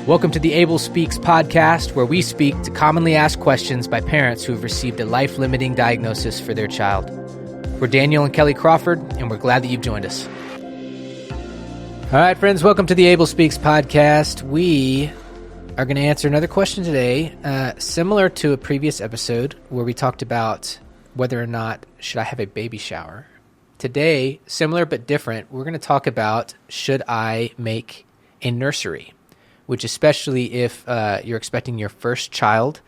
Welcome to the Abel Speaks podcast, where we speak to commonly asked questions by parents who have received a life-limiting diagnosis for their child. We're Daniel and Kelly Crawford, and we're glad that you've joined us. All right, friends, welcome to the Abel Speaks podcast. We are going to answer another question today, similar to a previous episode where we talked about whether or not should I have a baby shower. Today, similar but different, we're going to talk about should I make a nursery, which especially if you're expecting your first child,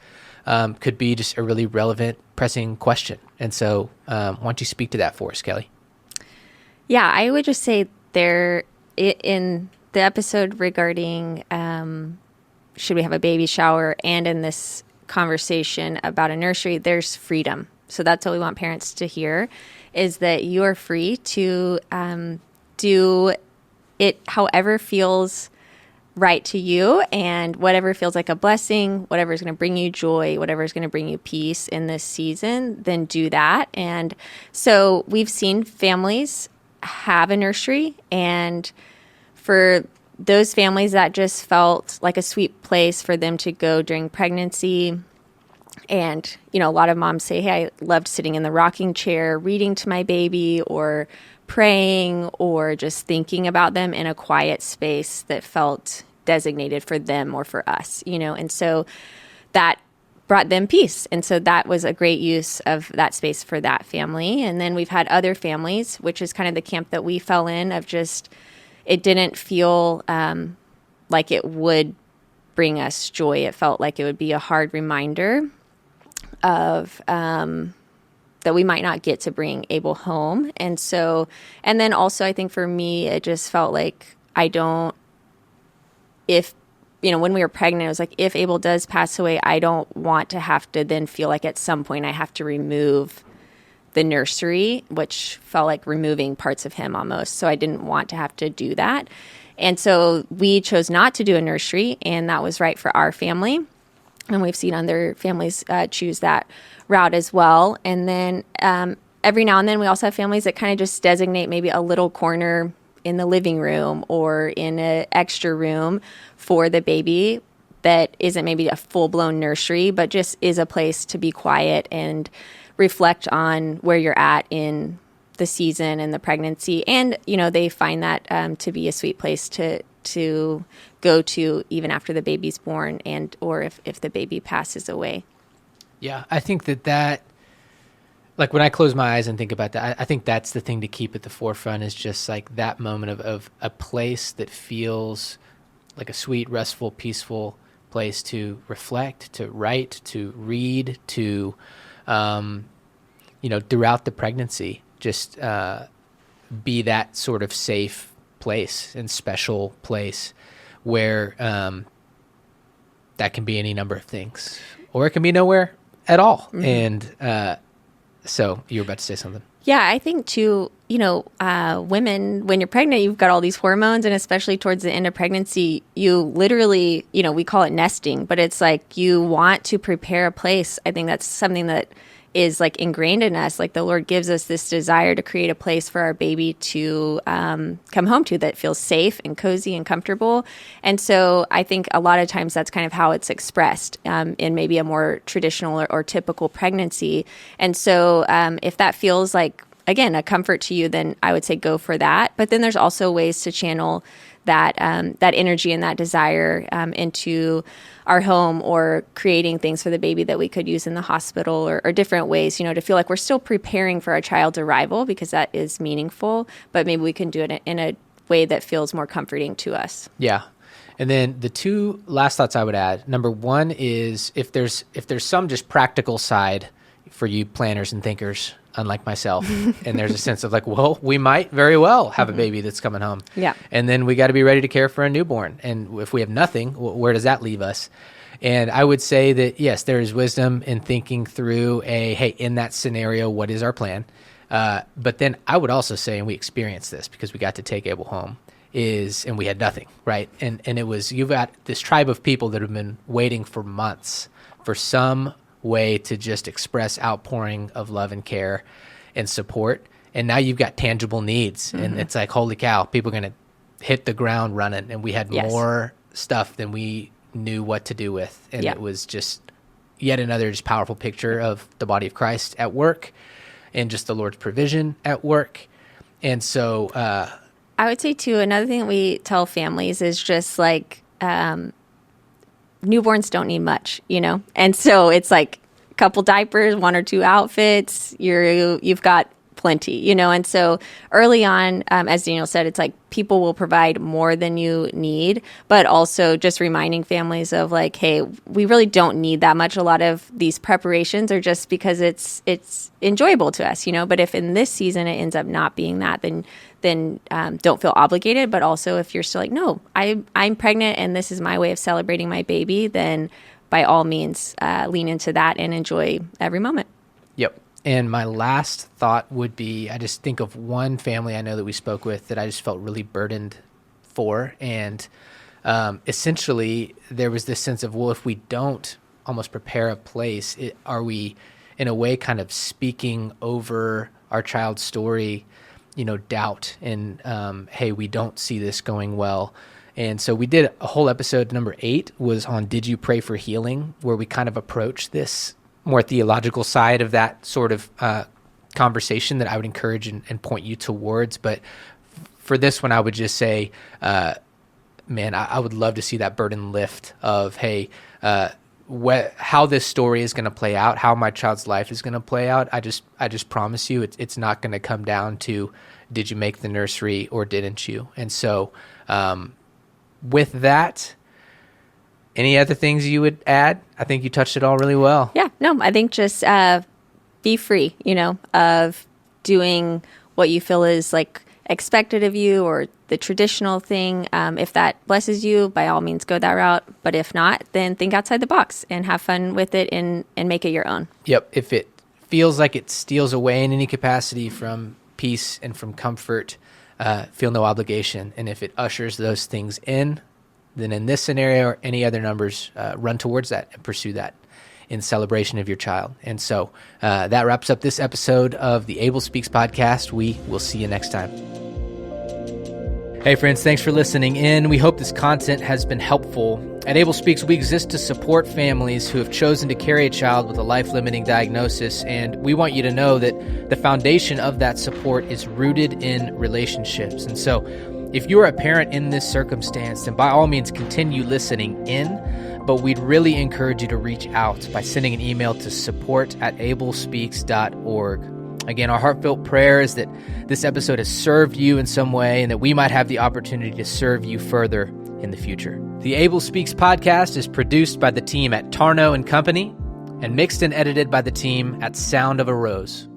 could be just a really relevant, pressing question. And so why don't you speak to that for us, Kelly? Yeah, I would just say in the episode regarding should we have a baby shower, and in this conversation about a nursery, there's freedom. So that's what we want parents to hear, is that you are free to do it however feels right to you, and whatever feels like a blessing, whatever is going to bring you joy, whatever is going to bring you peace in this season, then do that. And so we've seen families have a nursery, and for those families that just felt like a sweet place for them to go during pregnancy. And, you know, a lot of moms say, hey, I loved sitting in the rocking chair, reading to my baby, or praying, or just thinking about them in a quiet space that felt designated for them or for us, you know. And so that brought them peace. And so that was a great use of that space for that family. And then we've had other families, which is kind of the camp that we fell in, of just, it didn't feel like it would bring us joy. It felt like it would be a hard reminder of that we might not get to bring Abel home. And so, and then also I think for me, it just felt like if, you know, when we were pregnant, it was like, if Abel does pass away, I don't want to have to then feel like at some point I have to remove the nursery, which felt like removing parts of him almost. So I didn't want to have to do that. And so we chose not to do a nursery, and that was right for our family. And we've seen other families choose that route as well. And then every now and then we also have families that kind of just designate maybe a little corner in the living room or in an extra room for the baby that isn't maybe a full-blown nursery, but just is a place to be quiet and reflect on where you're at in the season and the pregnancy. And, you know, they find that to be a sweet place to go to even after the baby's born, and or if the baby passes away. Yeah, I think that like when I close my eyes and think about that, I think that's the thing to keep at the forefront, is just like that moment of a place that feels like a sweet, restful, peaceful place to reflect, to write, to read, to, you know, throughout the pregnancy, just be that sort of safe place and special place where that can be any number of things, or it can be nowhere at all. Mm-hmm. And so you were about to say something. Yeah, I think too, you know, women, when you're pregnant, you've got all these hormones, and especially towards the end of pregnancy, you literally, you know, we call it nesting, but it's like you want to prepare a place. I think that's something that is like ingrained in us. Like the Lord gives us this desire to create a place for our baby to come home to that feels safe and cozy and comfortable. And so I think a lot of times that's kind of how it's expressed in maybe a more traditional or typical pregnancy. And so if that feels like, again, a comfort to you, then I would say go for that. But then there's also ways to channel that energy and that desire into our home, or creating things for the baby that we could use in the hospital, or different ways, you know, to feel like we're still preparing for our child's arrival, because that is meaningful, but maybe we can do it in a way that feels more comforting to us. Yeah. And then the two last thoughts I would add, number one is if there's some just practical side for you planners and thinkers, unlike myself, and there's a sense of like, well, we might very well have a baby that's coming home. Yeah. And then we got to be ready to care for a newborn. And if we have nothing, where does that leave us? And I would say that, yes, there is wisdom in thinking through hey, in that scenario, what is our plan? But then I would also say, and we experienced this because we got to take Abel home, and we had nothing, right? And it was, you've got this tribe of people that have been waiting for months for some way to just express outpouring of love and care and support. And now you've got tangible needs. Mm-hmm. And it's like, holy cow, people are going to hit the ground running. And we had more stuff than we knew what to do with. And Yeah. it was just yet another just powerful picture of the body of Christ at work and just the Lord's provision at work. And so I would say too, another thing that we tell families is just like newborns don't need much, and so it's like a couple diapers, 1 or 2 outfits, you've got plenty, and so early on, as Daniel said, it's like people will provide more than you need, but also just reminding families of like, hey, we really don't need that much. A lot of these preparations are just because it's enjoyable to us, but if in this season it ends up not being that, then don't feel obligated. But also if you're still like, no, I'm pregnant and this is my way of celebrating my baby, then by all means, lean into that and enjoy every moment. Yep. And my last thought would be, I just think of one family I know that we spoke with that I just felt really burdened for. And essentially there was this sense of, well, if we don't almost prepare a place, are we in a way kind of speaking over our child's story, doubt and, hey, we don't see this going well. And so we did a whole episode, number 8 was on Did You Pray for Healing, where we kind of approached this more theological side of that sort of conversation that I would encourage and point you towards. But for this one, I would just say, man, I would love to see that burden lift of, hey, how this story is going to play out, how my child's life is going to play out. I just promise you, it's not going to come down to did you make the nursery or didn't you? And so with that, any other things you would add? I think you touched it all really well. Yeah, no, I think just be free, of doing what you feel is like expected of you or the traditional thing. If that blesses you, by all means, go that route. But if not, then think outside the box and have fun with it and make it your own. Yep. If it feels like it steals away in any capacity from peace and from comfort, feel no obligation. And if it ushers those things in, then in this scenario or any other numbers, run towards that and pursue that in celebration of your child. And so that wraps up this episode of the Abel Speaks podcast. We will see you next time. Hey friends, thanks for listening in. We hope this content has been helpful. At Abel Speaks, we exist to support families who have chosen to carry a child with a life-limiting diagnosis, and we want you to know that the foundation of that support is rooted in relationships. And so if you're a parent in this circumstance, then by all means continue listening in, but we'd really encourage you to reach out by sending an email to support@abelspeaks.org. Again, our heartfelt prayer is that this episode has served you in some way and that we might have the opportunity to serve you further in the future. The Abel Speaks podcast is produced by the team at Tarno & Company and mixed and edited by the team at Sound of a Rose.